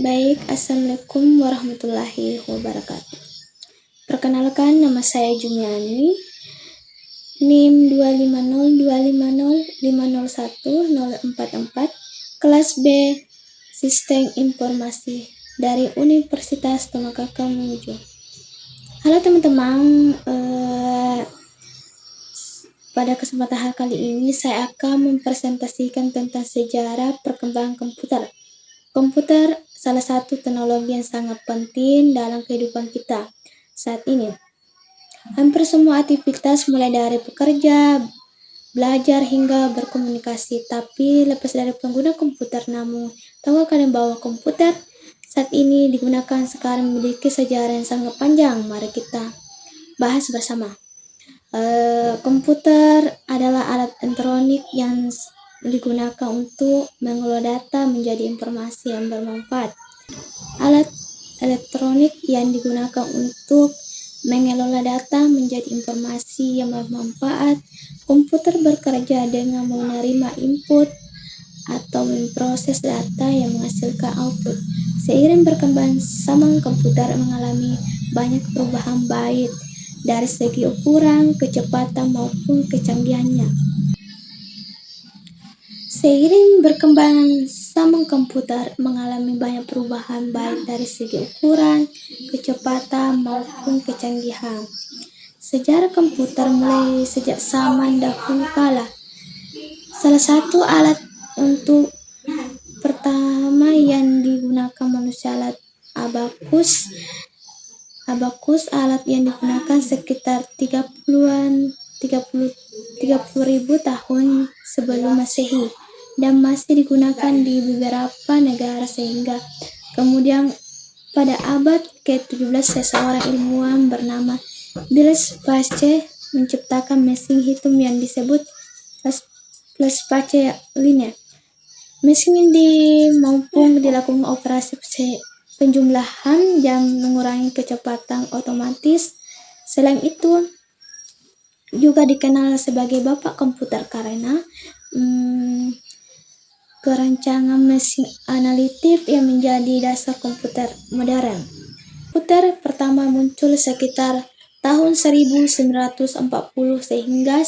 Baik, Assalamualaikum warahmatullahi wabarakatuh. Perkenalkan, nama saya Jumiani, NIM 25025050144, kelas B, Sistem Informasi dari Universitas Tomakaka Mamuju. Halo teman-teman, pada kesempatan kali ini saya akan mempresentasikan tentang sejarah perkembangan komputer. Komputer salah satu teknologi yang sangat penting dalam kehidupan kita saat ini. Hampir semua aktivitas mulai dari bekerja, belajar hingga berkomunikasi. Tapi lepas dari pengguna komputer, namun tahukah kalian bahwa komputer saat ini digunakan sekarang memiliki sejarah yang sangat panjang? Mari kita bahas bersama. Komputer adalah alat elektronik yang digunakan untuk mengolah data menjadi informasi yang bermanfaat. Alat elektronik yang digunakan untuk mengelola data menjadi informasi yang bermanfaat. Komputer bekerja dengan menerima input atau memproses data yang menghasilkan output. Seiring berkembang zaman, komputer mengalami banyak perubahan baik dari segi ukuran, kecepatan maupun kecanggihannya. Seiring berkembangan zaman, komputer mengalami banyak perubahan baik dari segi ukuran, kecepatan maupun kecanggihan. Sejarah komputer mulai sejak zaman dahulu kala. Salah satu alat untuk pertama yang digunakan manusia alat abakus. Alat yang digunakan sekitar 30.000 tahun sebelum Masehi dan masih digunakan di beberapa negara, sehingga kemudian pada abad ke-17 seseorang ilmuwan bernama Blaise Pascal menciptakan mesin hitung yang disebut Pascal linear. Mesin ini mampu dilakukan operasi penjumlahan yang mengurangi kecepatan otomatis. Selain itu juga dikenal sebagai bapak komputer karena kerancangan mesin analitik yang menjadi dasar komputer modern. Komputer pertama muncul sekitar tahun 1940 sehingga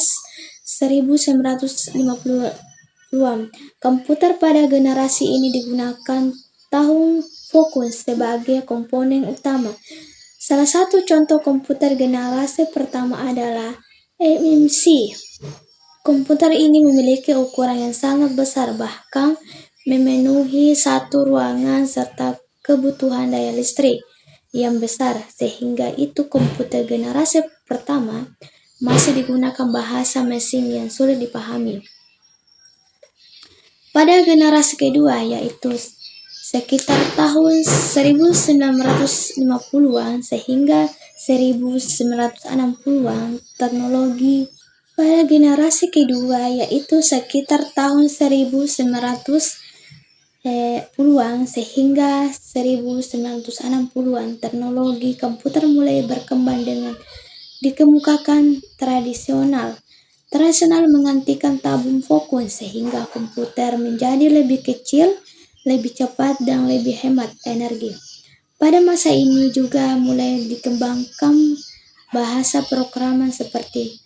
1950-an. Komputer pada generasi ini digunakan tahun fokus sebagai komponen utama. Salah satu contoh komputer generasi pertama adalah MMC. Komputer ini memiliki ukuran yang sangat besar, bahkan memenuhi satu ruangan serta kebutuhan daya listrik yang besar. Sehingga itu komputer generasi pertama masih digunakan bahasa mesin yang sulit dipahami. Pada generasi kedua, yaitu sekitar tahun 1950-an sehingga 1960-an, teknologi pada generasi kedua, yaitu sekitar tahun 1910-an sehingga 1960-an, teknologi komputer mulai berkembang dengan dikemukakan tradisional menggantikan tabung fokus, sehingga komputer menjadi lebih kecil, lebih cepat, dan lebih hemat energi. Pada masa ini juga mulai dikembangkan bahasa programan seperti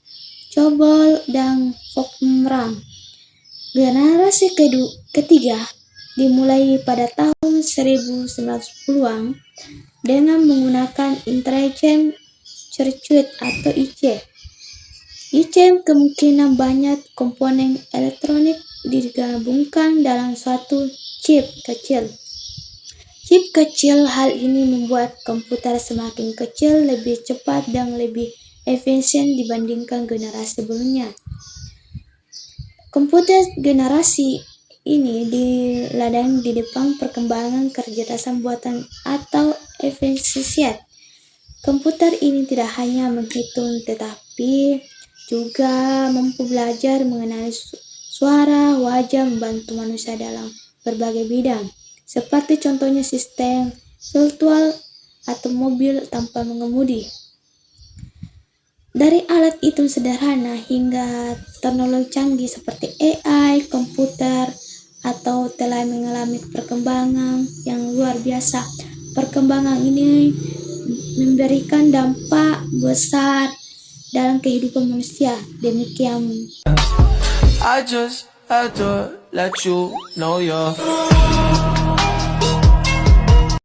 COBOL dan VRAM. Generasi ketiga dimulai pada tahun 1910-an dengan menggunakan Intelligent Circuit atau IC. IC kemungkinan banyak komponen elektronik digabungkan dalam suatu chip kecil. Chip kecil, hal ini membuat komputer semakin kecil, lebih cepat, dan lebih efisien dibandingkan generasi sebelumnya. Komputer generasi ini diladang di depan perkembangan kecerdasan buatan atau efisiensi. Komputer ini tidak hanya menghitung tetapi juga mampu belajar mengenali suara, wajah, membantu manusia dalam berbagai bidang, seperti contohnya sistem virtual atau mobil tanpa mengemudi. Dari alat hitung sederhana hingga teknologi canggih seperti AI, komputer atau telah mengalami perkembangan yang luar biasa. Perkembangan ini memberikan dampak besar dalam kehidupan manusia. Demikian. I just had to let you know you're